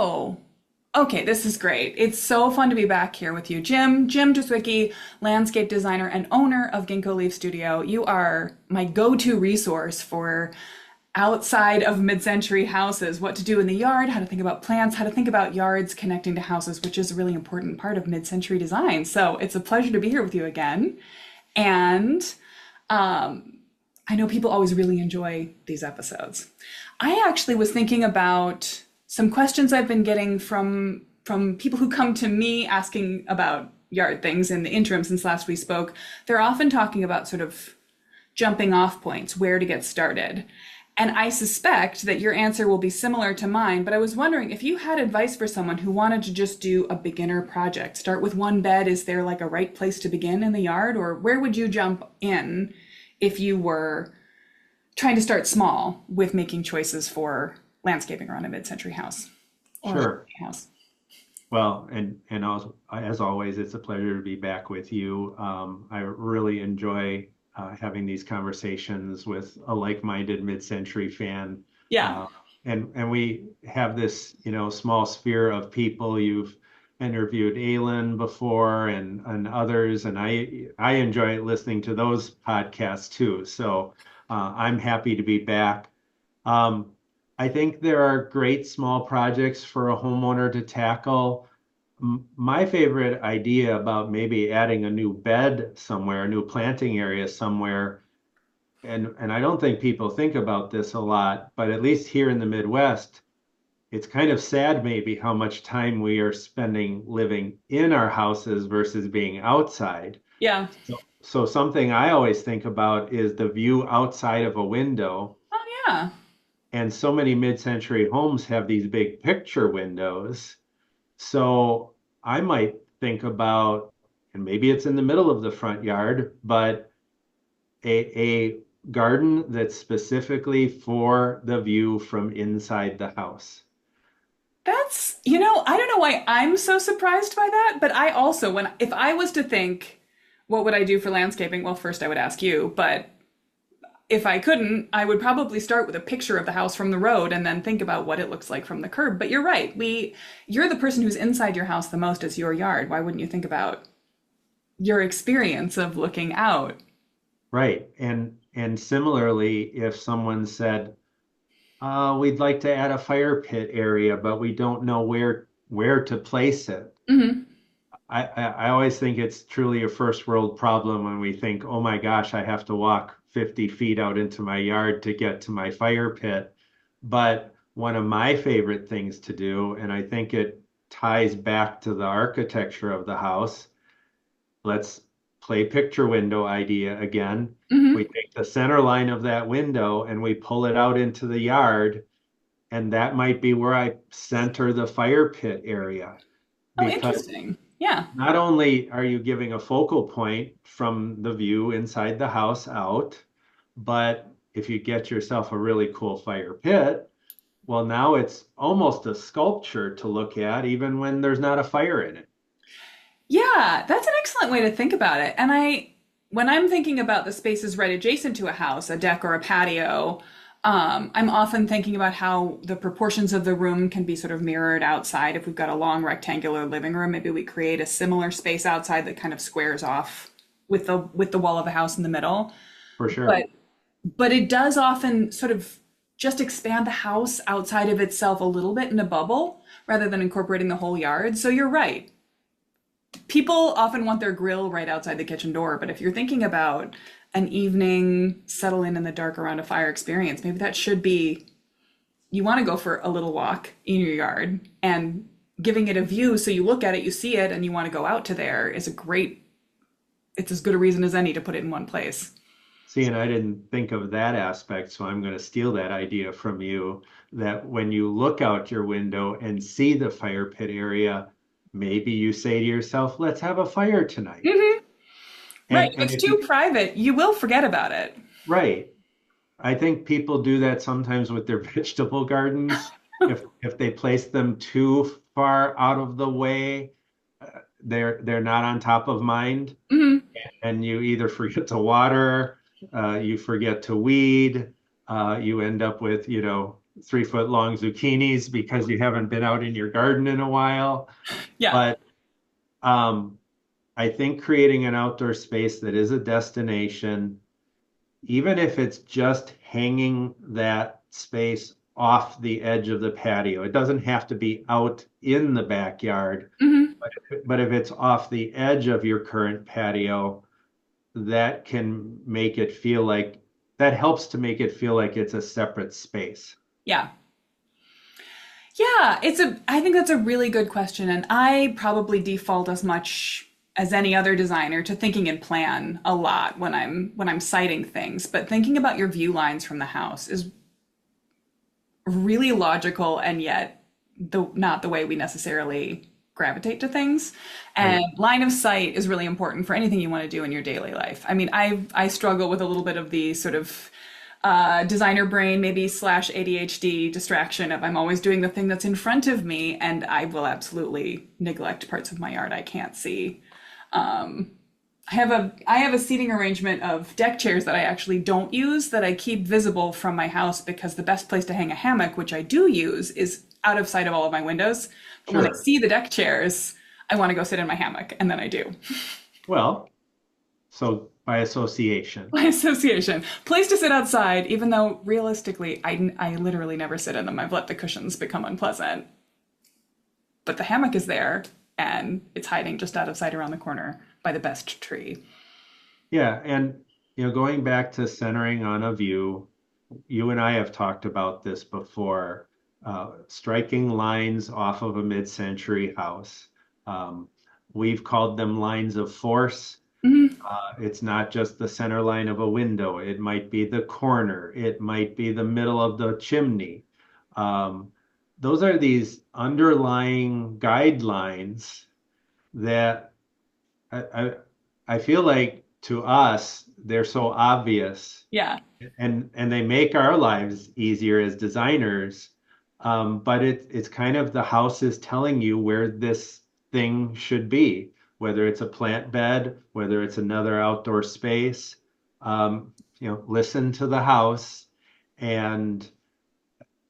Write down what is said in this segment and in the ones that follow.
Oh, okay, this is great. It's so fun to be back here with you, Jim. Jim Drzewiecki, landscape designer and owner of Ginkgo Leaf Studio. You are my go-to resource for outside of mid-century houses, what to do in the yard, how to think about plants, how to think about yards connecting to houses, which is a really important part of mid-century design. So it's a pleasure to be here with you again. And I know people always really enjoy these episodes. I actually was thinking about some questions I've been getting from people who come to me asking about yard things in the interim since last we spoke. They're often talking about sort of jumping off points, where to get started. And I suspect that your answer will be similar to mine, but I was wondering if you had advice for someone who wanted to just do a beginner project. Start with one bed. Is there like a right place to begin in the yard, or where would you jump in if you were trying to start small with making choices for landscaping around a mid-century house or Sure. a house? Well, and also, as always, it's a pleasure to be back with you. I really enjoy having these conversations with a like-minded mid-century fan. Yeah. Uh, and we have this, small sphere of people. You've interviewed Aylin before and others, and I enjoy listening to those podcasts too. So I'm happy to be back. Um, I think there are great small projects for a homeowner to tackle. My favorite idea about maybe adding a new bed somewhere, a new planting area somewhere, and I don't think people think about this a lot, but at least here in the Midwest, it's kind of sad maybe how much time we are spending living in our houses versus being outside. Yeah. So something I always think about is the view outside of a window. Oh, yeah. And so many mid-century homes have these big picture windows. So I might think about, and maybe it's in the middle of the front yard, but a garden that's specifically for the view from inside the house. I don't know why I'm so surprised by that, but I also, if I was to think, what would I do for landscaping? Well, first I would ask you, but if I couldn't, I would probably start with a picture of the house from the road and then think about what it looks like from the curb. But you're right. You're the person who's inside your house the most as your yard. Why wouldn't you think about your experience of looking out? Right. And similarly, if someone said, we'd like to add a fire pit area, but we don't know where to place it. Hmm. I always think it's truly a first world problem when we think, oh my gosh, I have to walk 50 feet out into my yard to get to my fire pit. But one of my favorite things to do, and I think it ties back to the architecture of the house, let's play picture window idea again. We Hmm. take the center line of that window and we pull it out into the yard, and that might be where I center the fire pit area Oh, because interesting. Yeah. not only are you giving a focal point from the view inside the house out, but if you get yourself a really cool fire pit, well, now it's almost a sculpture to look at, even when there's not a fire in it. Yeah, that's an excellent way to think about it. When I'm thinking about the spaces right adjacent to a house, a deck or a patio, I'm often thinking about how the proportions of the room can be sort of mirrored outside. If we've got a long rectangular living room, maybe we create a similar space outside that kind of squares off with the wall of the house in the middle. For But sure. but it does often sort of just expand the house outside of itself a little bit in a bubble rather than incorporating the whole yard. So you're right. People often want their grill right outside the kitchen door, but if you're thinking about an evening settle in the dark around a fire experience, maybe that should be you want to go for a little walk in your yard and giving it a view so you look at it, you see it, and you want to go out to there is it's as good a reason as any to put it in one place. See, and I didn't think of that aspect, so I'm going to steal that idea from you that when you look out your window and see the fire pit area, maybe you say to yourself, let's have a fire tonight. Hmm. Right. If And it's if too you, private, you will forget about it. right, I think people do that sometimes with their vegetable gardens. If they place them too far out of the way, they're not on top of mind, Hmm. and you either forget to water, you forget to weed, you end up with, 3 foot long zucchinis because you haven't been out in your garden in a while. Yeah. But I think creating an outdoor space that is a destination, even if it's just hanging that space off the edge of the patio, it doesn't have to be out in the backyard, Hmm. but if it's off the edge of your current patio, that can make it feel like that helps to make it feel like it's a separate space. Yeah. Yeah, I think that's a really good question, and I probably default as much as any other designer to thinking in plan a lot when I'm citing things, but thinking about your view lines from the house is really logical and yet not the way we necessarily gravitate to things. And Right. line of sight is really important for anything you want to do in your daily life. I mean, I struggle with a little bit of the sort of designer brain, maybe slash ADHD distraction of I'm always doing the thing that's in front of me, and I will absolutely neglect parts of my yard I can't see. I have a seating arrangement of deck chairs that I actually don't use that I keep visible from my house because the best place to hang a hammock, which I do use, is out of sight of all of my windows. But when I Sure. see the deck chairs, I want to go sit in my hammock, and then I do. Well, so by association. By association. Place to sit outside, even though realistically, I literally never sit in them. I've let the cushions become unpleasant. But the hammock is there, and it's hiding just out of sight around the corner by the best tree. Yeah, and going back to centering on a view, you and I have talked about this before. Striking lines off of a mid-century house. Um, we've called them lines of force. Hmm. It's not just the center line of a window. It might be the corner. It might be the middle of the chimney. Um, those are these underlying guidelines that I, I, I feel like to us, they're so obvious Yeah. and they make our lives easier as designers. But it's kind of the house is telling you where this thing should be, whether it's a plant bed, whether it's another outdoor space. Listen to the house. And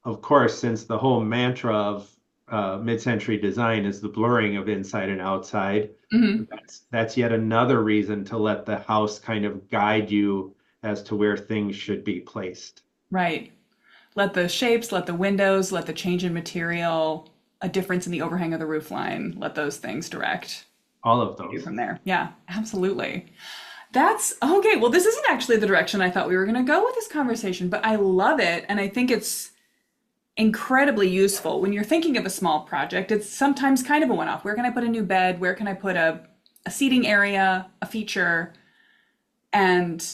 of course, since the whole mantra of mid-century design is the blurring of inside and outside, Hmm. that's yet another reason to let the house kind of guide you as to where things should be placed. Right. Let the shapes, let the windows, let the change in material, a difference in the overhang of the roof line, let those things direct All of what you do those. from there. Yeah, absolutely. That's okay. Well, this isn't actually the direction I thought we were going to go with this conversation, but I love it. And I think it's incredibly useful when you're thinking of a small project. It's sometimes kind of a one off. Where can I put a new bed? Where can I put a seating area, a feature? And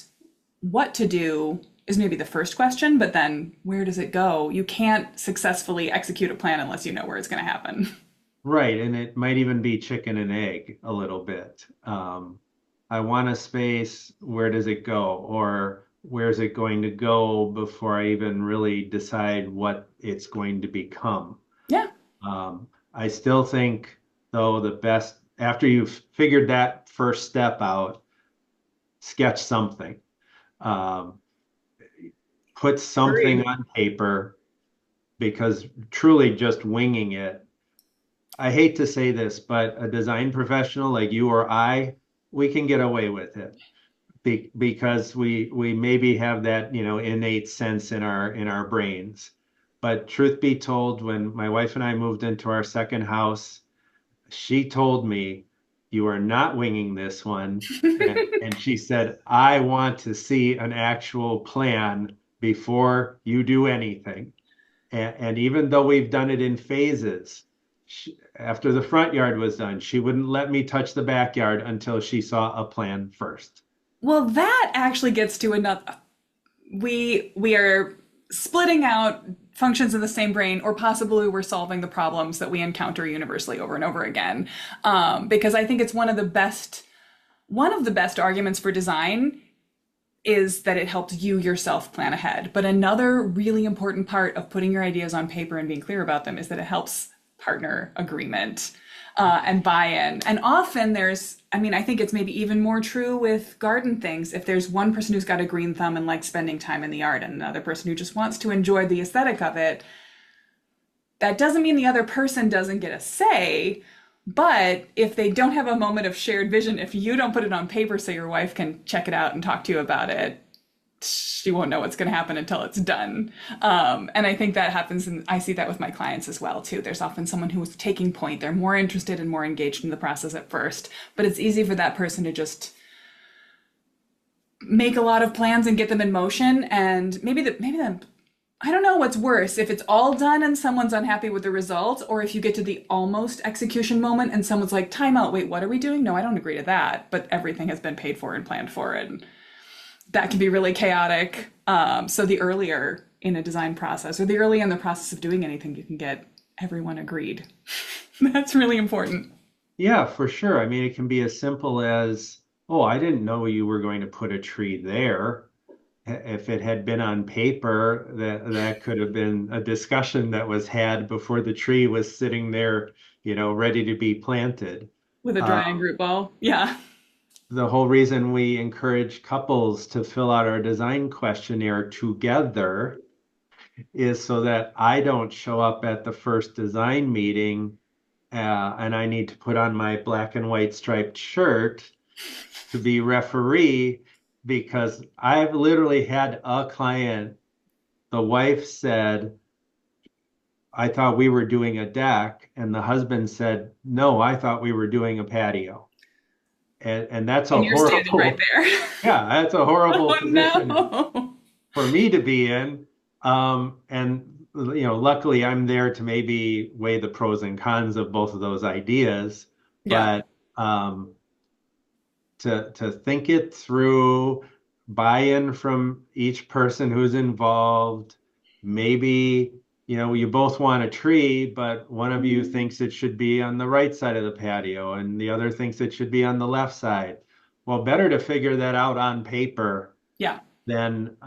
what to do is maybe the first question, but then where does it go? You can't successfully execute a plan unless you know where it's going to happen. Right, and it might even be chicken and egg a little bit. I want a space, where does it go? Or where's it going to go before I even really decide what it's going to become? Yeah. I still think, though, the best, after you've figured that first step out, sketch something. Um, Put something Agreed. on paper because truly just winging it. I hate to say this, but a design professional like you or I, we can get away with it because we maybe have that, innate sense in our brains. But truth be told, when my wife and I moved into our second house, she told me, "You are not winging this one." And she said, "I want to see an actual plan before you do anything." And even though we've done it in phases, after the front yard was done, she wouldn't let me touch the backyard until she saw a plan first. Well, that actually gets to another. We are splitting out functions in the same brain, or possibly we're solving the problems that we encounter universally over and over again. Because I think it's one of the best arguments for design is that it helps you yourself plan ahead. But another really important part of putting your ideas on paper and being clear about them is that it helps partner agreement and buy-in. And often there's, I mean, I think it's maybe even more true with garden things. If there's one person who's got a green thumb and likes spending time in the yard, and another person who just wants to enjoy the aesthetic of it, that doesn't mean the other person doesn't get a say. But if they don't have a moment of shared vision, if you don't put it on paper so your wife can check it out and talk to you about it, she won't know what's going to happen until it's done. And I think that happens, and I see that with my clients as well, too. There's often someone who is taking point. They're more interested and more engaged in the process at first, but it's easy for that person to just make a lot of plans and get them in motion. And maybe I don't know what's worse, if it's all done and someone's unhappy with the result, or if you get to the almost execution moment and someone's like, time out, wait, what are we doing? No, I don't agree to that, but everything has been paid for and planned for, and that can be really chaotic. So the earlier in a design process, or the early in the process of doing anything, you can get everyone agreed. That's really important. Yeah, for sure. I mean, it can be as simple as, oh, I didn't know you were going to put a tree there. If it had been on paper, that could have been a discussion that was had before the tree was sitting there, ready to be planted. With a drying group ball. Yeah. The whole reason we encourage couples to fill out our design questionnaire together is so that I don't show up at the first design meeting and I need to put on my black and white striped shirt to be referee, because I've literally had a client, the wife said, I thought we were doing a deck, and the husband said, no, I thought we were doing a patio. And that's a And you're standing horrible, right there. yeah, that's a horrible Oh position no. for me to be in. And luckily I'm there to maybe weigh the pros and cons of both of those ideas, Yeah. but to think it through, buy-in from each person who's involved. Maybe, you both want a tree, but one of you thinks it should be on the right side of the patio and the other thinks it should be on the left side. Well, better to figure that out on paper Yeah. than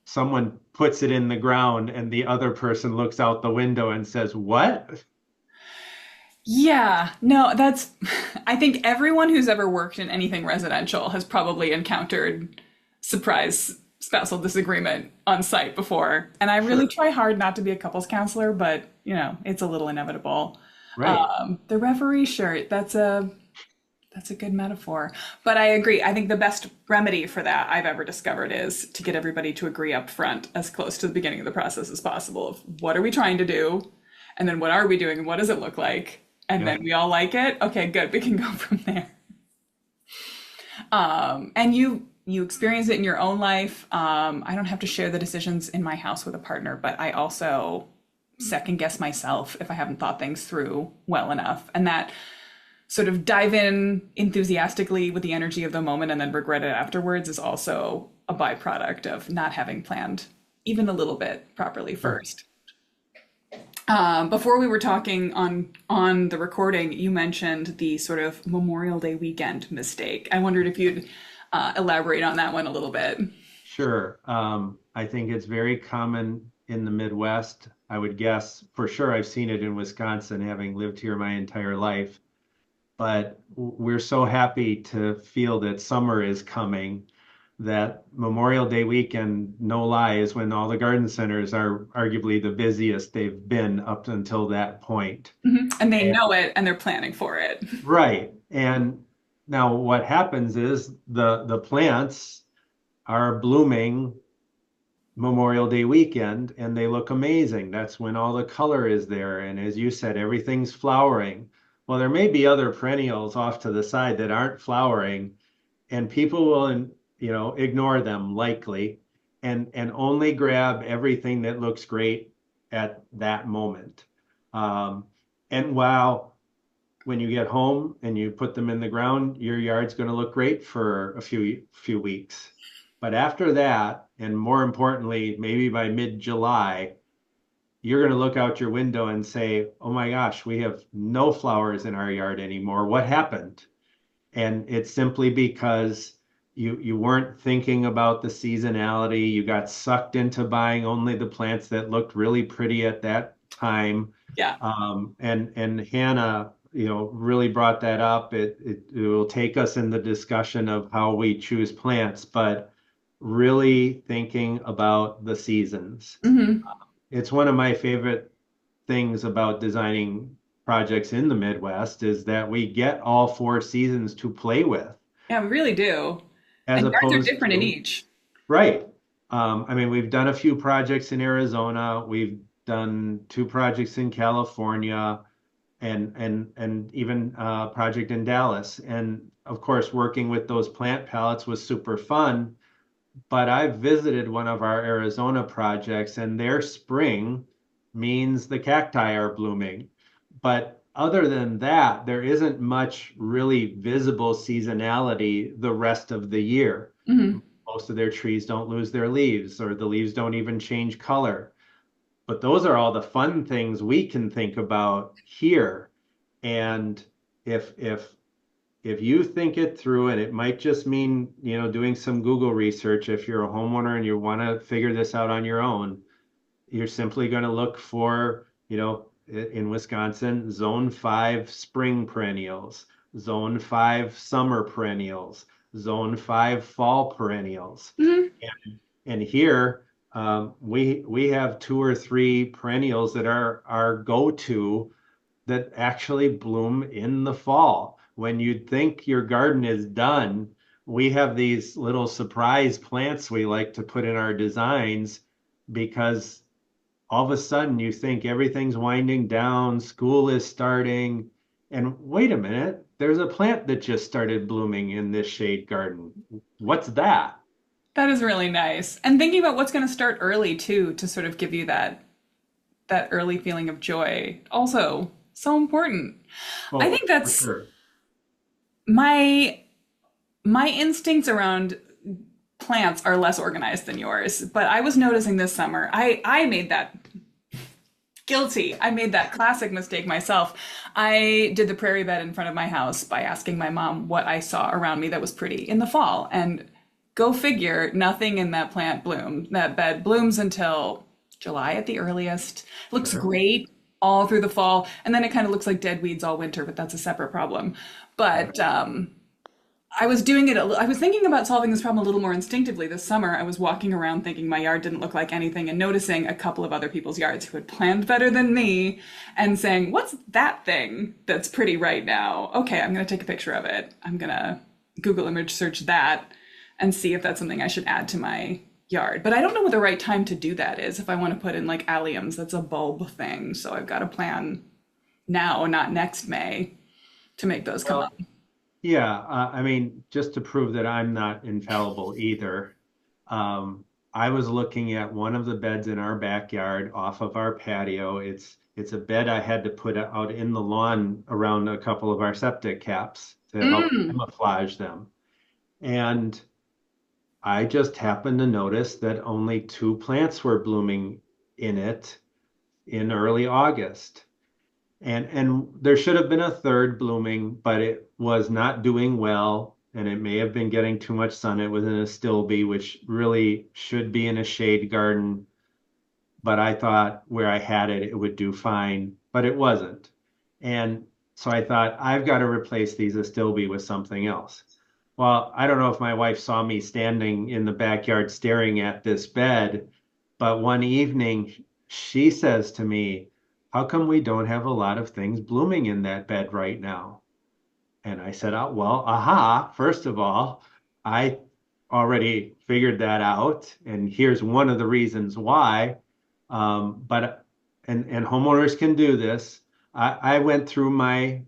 someone puts it in the ground and the other person looks out the window and says, what? Yeah, no, I think everyone who's ever worked in anything residential has probably encountered surprise spousal disagreement on site before. And I really Sure. try hard not to be a couples counselor, but it's a little inevitable. Right. The referee shirt, that's a good metaphor. But I agree. I think the best remedy for that I've ever discovered is to get everybody to agree up front, as close to the beginning of the process as possible, of what are we trying to do? And then what are we doing? And what does it look like? And Yeah. then we all like it. Okay, good. We can go from there. And you experience it in your own life. I don't have to share the decisions in my house with a partner, but I also second guess myself if I haven't thought things through well enough. And that sort of dive in enthusiastically with the energy of the moment and then regret it afterwards is also a byproduct of not having planned even a little bit properly first. Before we were talking on the recording, you mentioned the sort of Memorial Day weekend mistake. I wondered if you'd elaborate on that one a little bit. Sure. I think it's very common in the Midwest. I would guess for sure I've seen it in Wisconsin, having lived here my entire life. But we're so happy to feel that summer is coming, that Memorial Day weekend, no lie, is when all the garden centers are arguably the busiest they've been up until that point. And they And, know it and they're planning for it. right. And now what happens is the plants are blooming Memorial Day weekend and they look amazing. That's when all the color is there. And as you said, everything's flowering. Well, there may be other perennials off to the side that aren't flowering, and people will, ignore them likely and only grab everything that looks great at that moment. And while when you get home and you put them in the ground, your yard's going to look great for a few weeks. But after that, and more importantly, maybe by mid-July, you're going to look out your window and say, oh my gosh, we have no flowers in our yard anymore. What happened? And it's simply because you weren't thinking about the seasonality. You got sucked into buying only the plants that looked really pretty at that time. Yeah. And Hannah, really brought that up. It will take us in the discussion of how we choose plants, but really thinking about the seasons. Hmm. It's one of my favorite things about designing projects in the Midwest is that we get all four seasons to play with, Yeah, we really do. as And yards are opposed different in to, each. right. I mean, we've done a few projects in Arizona. We've done two projects in California and even a project in Dallas. And of course, working with those plant palettes was super fun. But I've visited one of our Arizona projects, and their spring means the cacti are blooming. But other than that, there isn't much really visible seasonality the rest of the year. Hmm. Most of their trees don't lose their leaves, or the leaves don't even change color. But those are all the fun things we can think about here. And if if you think it through, and it might just mean, doing some Google research if you're a homeowner and you want to figure this out on your own, you're simply going to look for, in Wisconsin, zone 5 spring perennials, zone 5 summer perennials, zone 5 fall perennials. Hmm. And here, we have two or three perennials that are our go-to that actually bloom in the fall. When you'd think your garden is done, we have these little surprise plants we like to put in our designs because all of a sudden you think everything's winding down, school is starting, and wait a minute, there's a plant that just started blooming in this shade garden. What's that? That is really nice. And thinking about what's going to start early too, to sort of give you that early feeling of joy. Also, so important. I Oh, think for that's sure. my my instincts around plants are less organized than yours, but I was noticing this summer. I made that guilty. I made that classic mistake myself. I did the prairie bed in front of my house by asking my mom what I saw around me that was pretty in the fall. And go figure, nothing in that plant bloomed. That bed blooms until July at the earliest. Looks Sure. great all through the fall, and then it kind of looks like dead weeds all winter, but that's a separate problem. But I was doing it. I was thinking about solving this problem a little more instinctively this summer. I was walking around thinking my yard didn't look like anything and noticing a couple of other people's yards who had planned better than me and saying, "What's that thing that's pretty right now? Okay, I'm going to take a picture of it. I'm going to Google image search that and see if that's something I should add to my yard." But I don't know what the right time to do that is. If I want to put in like alliums, that's a bulb thing. So I've got to plan now, not next May, to make those come up. Well, yeah, I mean, just to prove that I'm not infallible either, I was looking at one of the beds in our backyard off of our patio. It's a bed I had to put out in the lawn around a couple of our septic caps to help Mm. camouflage them. And I just happened to notice that only two plants were blooming in it in early August. And there should have been a third blooming, but it was not doing well, and it may have been getting too much sun. It was in a stilby, which really should be in a shade garden, but I thought where I had it, it would do fine, but it wasn't. And so I thought, I've got to replace these astilbe with something else. Well, I don't know if my wife saw me standing in the backyard staring at this bed, but one evening she says to me, "How come we don't have a lot of things blooming in that bed right now?" And I said, "Oh, well, aha, first of all, I already figured that out. And here's one of the reasons why. But and homeowners can do this. I went through my,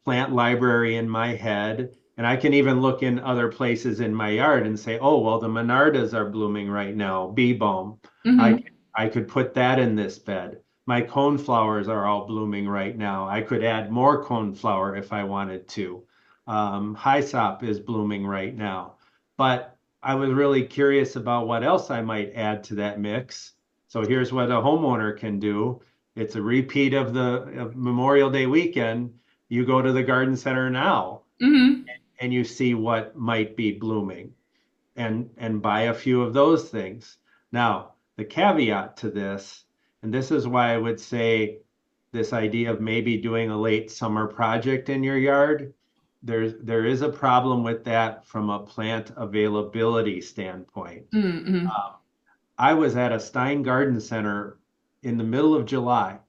plant library in my head, and I can even look in other places in my yard and say, oh, well, the Monardas are blooming right now, bee balm. I Hmm. I could put that in this bed. My coneflowers are all blooming right now. I could add more coneflower if I wanted to. Hyssop is blooming right now. But I was really curious about what else I might add to that mix. So here's what a homeowner can do. It's a repeat of the of Memorial Day weekend. You go to the garden center now Hmm. and you see what might be blooming and buy a few of those things. Now, the caveat to this And this is why I would say this idea of maybe doing a late summer project in your yard, there is a problem with that from a plant availability standpoint. Mm-hmm. I was at a Stein Garden Center in the middle of July,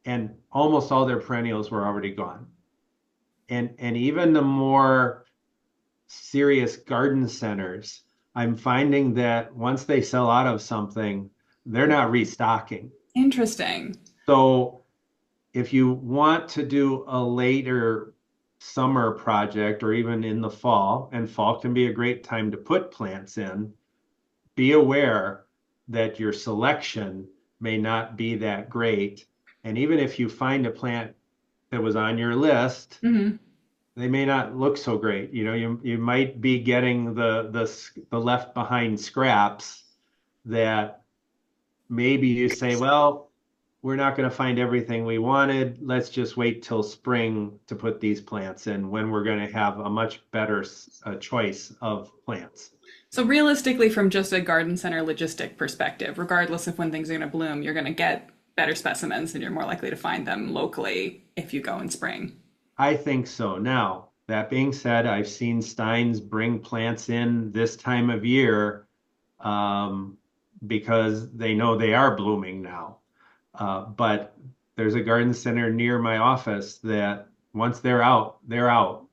and almost all their perennials were already gone. And even the more serious garden centers, I'm finding that once they sell out of something, they're not restocking. Interesting. So if you want to do a later summer project or even in the fall, and fall can be a great time to put plants in, be aware that your selection may not be that great. And even if you find a plant that was on your list, Mm-hmm. they may not look so great. You know, you might be getting the left behind scraps that maybe you say, well, we're not going to find everything we wanted. Let's just wait till spring to put these plants in when we're going to have a much better choice of plants. So realistically, from just a garden center logistic perspective, regardless of when things are going to bloom, you're going to get better specimens and you're more likely to find them locally if you go in spring. I think so. Now, that being said, I've seen Steins bring plants in this time of year um, because they know they are blooming now. But there's a garden center near my office that once they're out, they're out.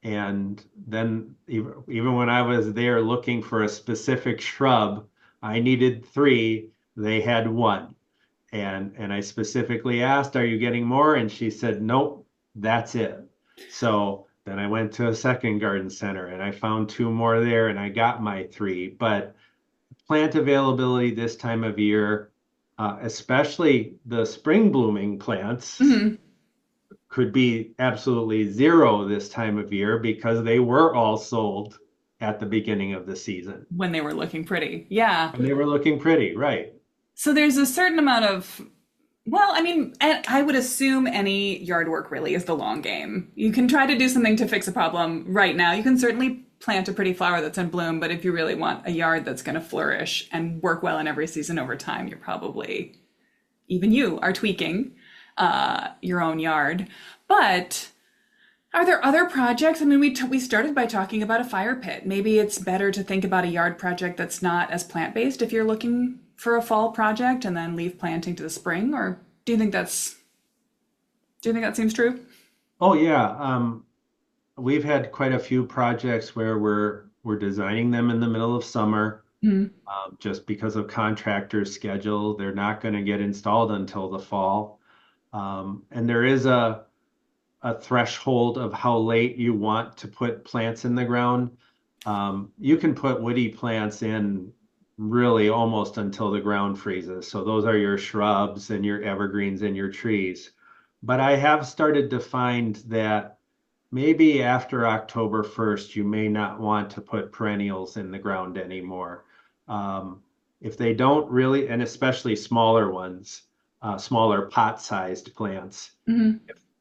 And then even when I was there looking for a specific shrub, I needed three, they had one. And I specifically asked, "Are you getting more?" And she said, "Nope, that's it." So then I went to a second garden center and I found two more there and I got my three. But plant availability this time of year, especially the spring blooming plants, Mm-hmm. could be absolutely zero this time of year because they were all sold at the beginning of the season. When they were looking pretty. Yeah. And they were looking pretty, right? So there's a certain amount of, well, I mean, I would assume any yard work really is the long game. You can try to do something to fix a problem right now. You can certainly plant a pretty flower that's in bloom, but if you really want a yard that's going to flourish and work well in every season over time, you're probably, even you are tweaking your own yard. But are there other projects? I mean, we started by talking about a fire pit. Maybe it's better to think about a yard project that's not as plant-based if you're looking for a fall project and then leave planting to the spring, or do you think that seems true? Oh yeah. We've had quite a few projects where we're designing them in the middle of summer, Mm-hmm. just because of contractors' schedule. They're not going to get installed until the fall. And there is a threshold of how late you want to put plants in the ground. You can put woody plants in really almost until the ground freezes. So those are your shrubs and your evergreens and your trees. But I have started to find that maybe after October 1st, you may not want to put perennials in the ground anymore. Um, if they don't really, and especially smaller ones, smaller pot-sized plants, Mm-hmm.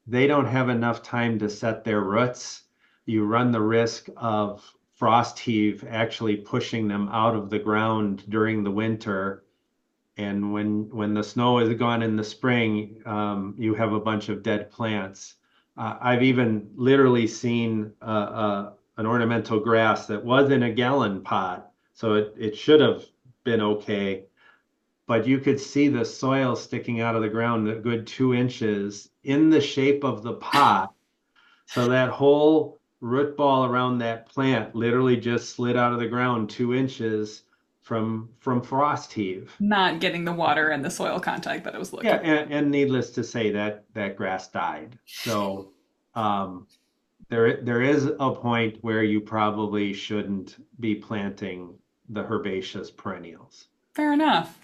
they don't have enough time to set their roots, you run the risk of frost heave actually pushing them out of the ground during the winter. And when the snow is gone in the spring, you have a bunch of dead plants. I've even literally seen an ornamental grass that was in a gallon pot, so it should have been okay, but you could see the soil sticking out of the ground a good 2 inches in the shape of the pot. So that whole root ball around that plant literally just slid out of the ground 2 inches from frost heave. Not getting the water and the soil contact that it was Yeah, looking. and needless to say that that grass died. So um, there is a point where you probably shouldn't be planting the herbaceous perennials. Fair enough.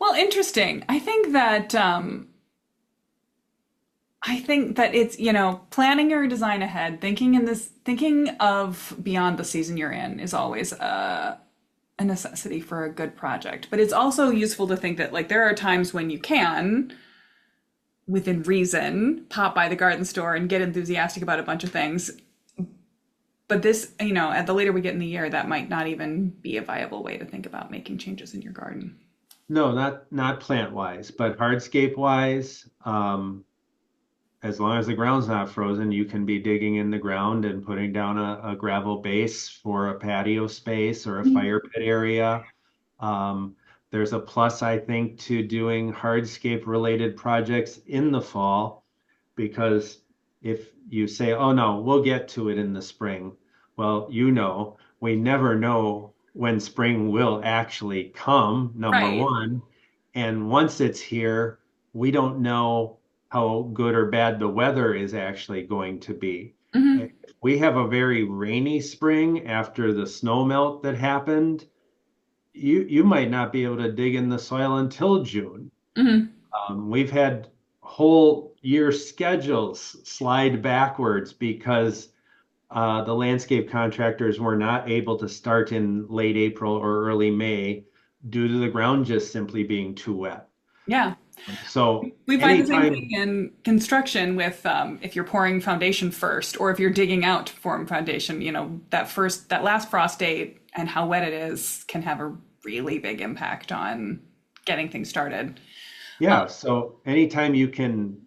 Well, interesting. I think that it's, planning your design ahead, thinking of beyond the season you're in is always a necessity for a good project. But it's also useful to think that like there are times when you can, within reason, pop by the garden store and get enthusiastic about a bunch of things. But this, at the later we get in the year, that might not even be a viable way to think about making changes in your garden. No, not plant wise, but hardscape wise. As long as the ground's not frozen, you can be digging in the ground and putting down a gravel base for a patio space or a Mhm. fire pit area. Um, there's a plus, I think, to doing hardscape related projects in the fall, because if you say, oh no, we'll get to it in the spring, well, we never know when spring will actually come, number Right. one. And once it's here, we don't know how good or bad the weather is actually going to be. If Hmm. we have a very rainy spring after the snow melt that happened, you might not be able to dig in the soil until June. Hmm. We've had whole year schedules slide backwards because the landscape contractors were not able to start in late April or early May due to the ground just simply being too wet. Yeah. So We find the same thing anytime, in construction with if you're pouring foundation first or if you're digging out to form foundation, that last frost date and how wet it is can have a really big impact on getting things started. yeah, so anytime you can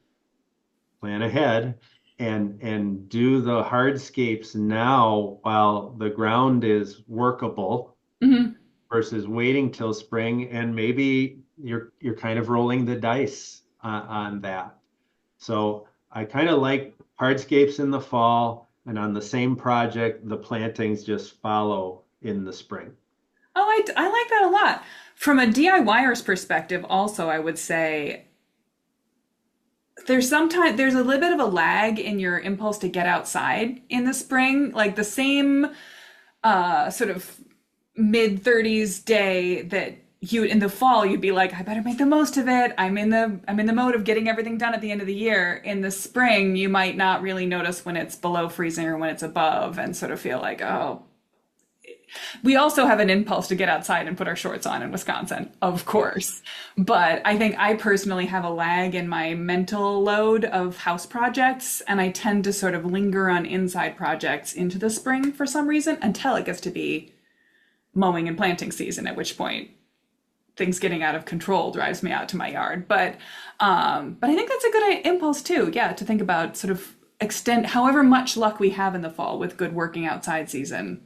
plan ahead and do the hardscapes now while the ground is workable Hmm. versus waiting till spring, and maybe you're kind of rolling the dice on that. So I kind of like hardscapes in the fall, and on the same project, the plantings just follow in the spring. Oh, I like that a lot. From a DIYer's perspective, also, I would say there's a little bit of a lag in your impulse to get outside in the spring. Like the same sort of mid 30s day that you in the fall you'd be like, I better make the most of it. I'm in the mode of getting everything done at the end of the year. In the spring, you might not really notice when it's below freezing or when it's above and sort of feel like, oh, we also have an impulse to get outside and put our shorts on in Wisconsin, of Yes. course. But I think I personally have a lag in my mental load of house projects, and I tend to sort of linger on inside projects into the spring for some reason until it gets to be mowing and planting season, at which point things getting out of control drives me out to my yard. But I think that's a good impulse too. Yeah, to think about sort of extend however much luck we have in the fall with good working outside season,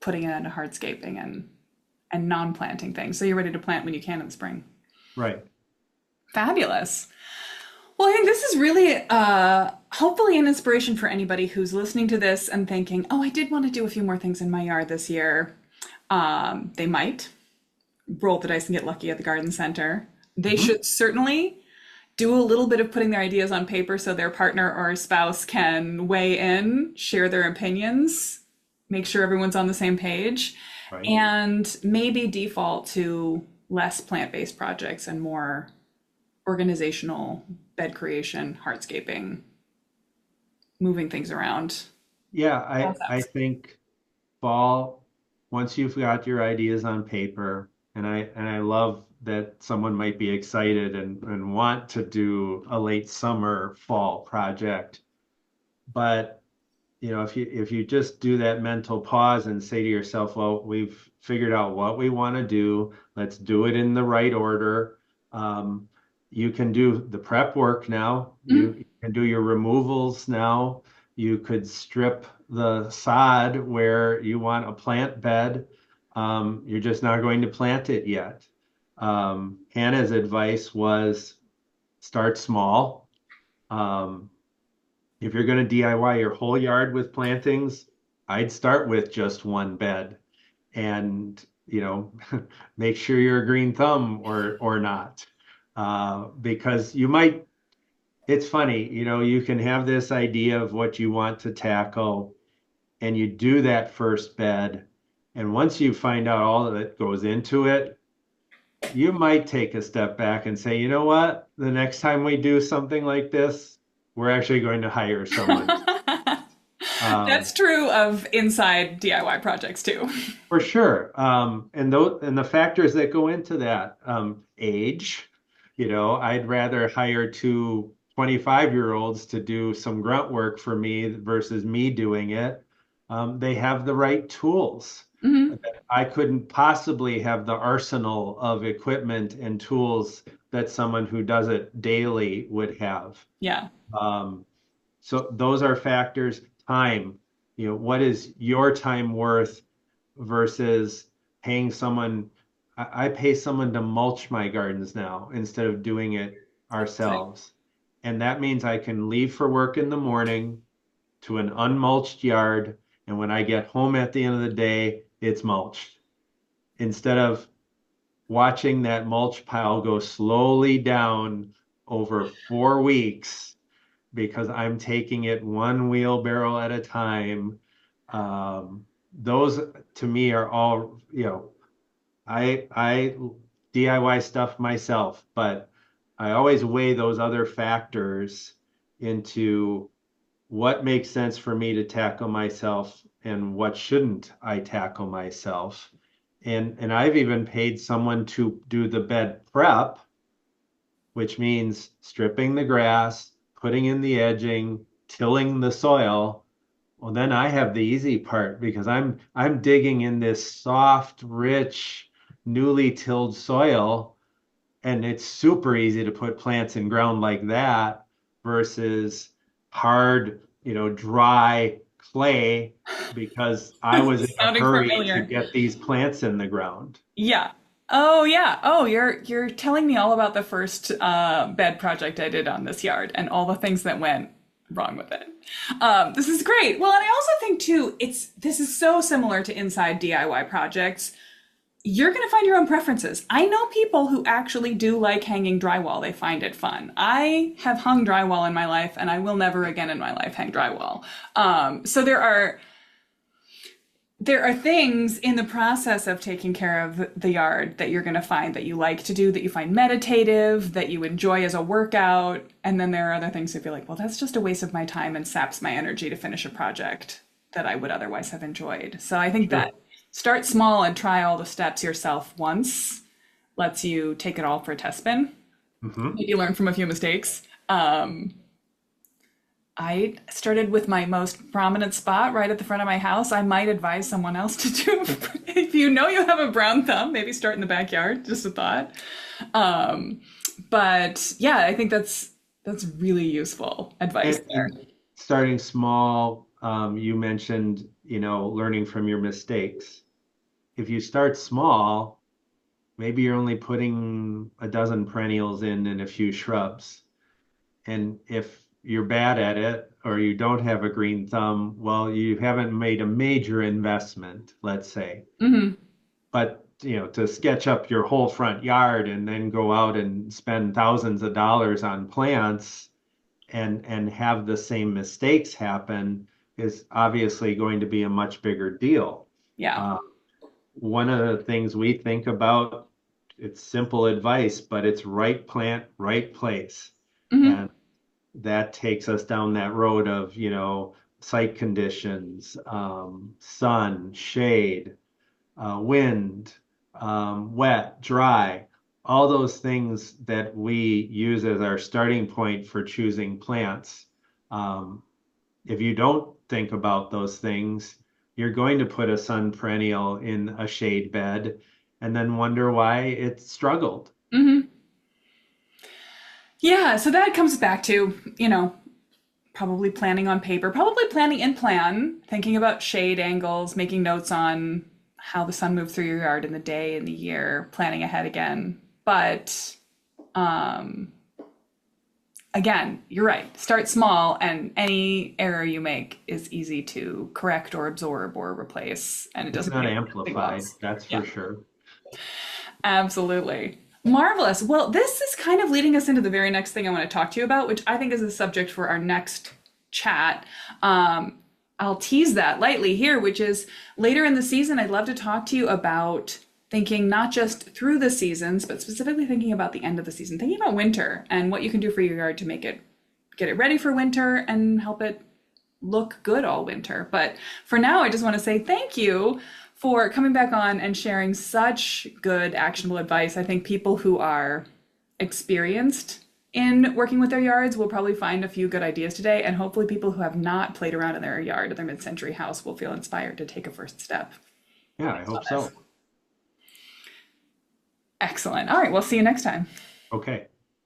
putting it into hardscaping and non-planting things. So you're ready to plant when you can in the spring. Right. Fabulous. Well, I think this is really hopefully an inspiration for anybody who's listening to this and thinking, oh, I did want to do a few more things in my yard this year. They might roll the dice and get lucky at the garden center. They Mhm. should certainly do a little bit of putting their ideas on paper so their partner or spouse can weigh in, share their opinions, make sure everyone's on the same page, Right. and maybe default to less plant-based projects and more organizational bed creation, hardscaping, moving things around. Yeah, I Concepts. think fall, once you've got your ideas on paper, and I love that someone might be excited and want to do a late summer fall project. But if you just do that mental pause and say to yourself, well, we've figured out what we want to do, let's do it in the right order. Um, you can do the prep work now. Mhm. You can do your removals now. You could strip the sod where you want a plant bed. You're just not going to plant it yet. Hannah's advice was start small. Um, if you're going to DIY your whole yard with plantings, I'd start with just one bed and, make sure you're a green thumb or not. Because it's funny, you can have this idea of what you want to tackle and you do that first bed. And once you find out all that goes into it, you might take a step back and say, you know what? The next time we do something like this, we're actually going to hire someone. That's Um, true of inside DIY projects too. for sure. And the factors that go into that, age, I'd rather hire two 25-year-olds to do some grunt work for me versus me doing it. They have the right tools. Hmm. I couldn't possibly have the arsenal of equipment and tools that someone who does it daily would have. Yeah. Um, so those are factors. Time, what is your time worth versus paying someone? I pay someone to mulch my gardens now instead of doing it ourselves. And that means I can leave for work in the morning to an unmulched yard, and when I get home at the end of the day, it's mulched. Instead of watching that mulch pile go slowly down over 4 weeks because I'm taking it one wheelbarrow at a time. Those to me are all, I DIY stuff myself, but I always weigh those other factors into what makes sense for me to tackle myself and what shouldn't I tackle myself. And I've even paid someone to do the bed prep, which means stripping the grass, putting in the edging, tilling the soil. Well, then I have the easy part because I'm digging in this soft, rich, newly tilled soil, and it's super easy to put plants in ground like that versus hard, dry clay because I This was in is a sounding hurry to familiar. get these plants in the ground. Yeah. Oh yeah. Oh, you're telling me all about the first bed project I did on this yard and all the things that went wrong with it. This is great. Well, and I also think too, this is so similar to inside DIY projects. You're going to find your own preferences. I know people who actually do like hanging drywall. They find it fun. I have hung drywall in my life, and I will never again in my life hang drywall. So there are things in the process of taking care of the yard that you're going to find that you like to do, that you find meditative, that you enjoy as a workout. And then there are other things that feel like, well, that's just a waste of my time and saps my energy to finish a project that I would otherwise have enjoyed. So I think Sure. that start small and try all the steps yourself once lets you take it all for a test spin. Hmm. Maybe learn from a few mistakes. I started with my most prominent spot right at the front of my house. I might advise someone else to do. If you know you have a brown thumb, maybe start in the backyard. Just a thought. Um, but yeah, I think that's really useful advice there. And starting small, you mentioned, learning from your mistakes. If you start small, maybe you're only putting a dozen perennials in and a few shrubs. And if you're bad at it or you don't have a green thumb, well, you haven't made a major investment, let's say. Hmm. But, to sketch up your whole front yard and then go out and spend thousands of dollars on plants and have the same mistakes happen is obviously going to be a much bigger deal. Yeah. Uh, One of the things we think about, it's simple advice, but it's right plant, right place. Hmm. And that takes us down that road of, site conditions, sun, shade, wind, wet, dry, all those things that we use as our starting point for choosing plants. Um, if you don't think about those things, you're going to put a sun perennial in a shade bed and then wonder why it struggled. Hmm. Yeah. So that comes back to, probably planning on paper, probably planning in plan, thinking about shade angles, making notes on how the sun moves through your yard in the day and the year, planning ahead again. But again, you're right. Start small, and any error you make is easy to correct or absorb or replace, and it It's doesn't not make a big amplified, loss. that's Yeah, for sure. absolutely. Marvelous. Well, this is kind of leading us into the very next thing I want to talk to you about, which I think is a subject for our next chat. I'll tease that lightly here, which is later in the season, I'd love to talk to you about thinking not just through the seasons, but specifically thinking about the end of the season, thinking about winter and what you can do for your yard to get it ready for winter and help it look good all winter. But for now, I just want to say thank you for coming back on and sharing such good, actionable advice. I think people who are experienced in working with their yards will probably find a few good ideas today. And hopefully, people who have not played around in their yard or their mid century house will feel inspired to take a first step. Yeah, I next on hope this. so. Excellent. All right, we'll see you next time. Okay.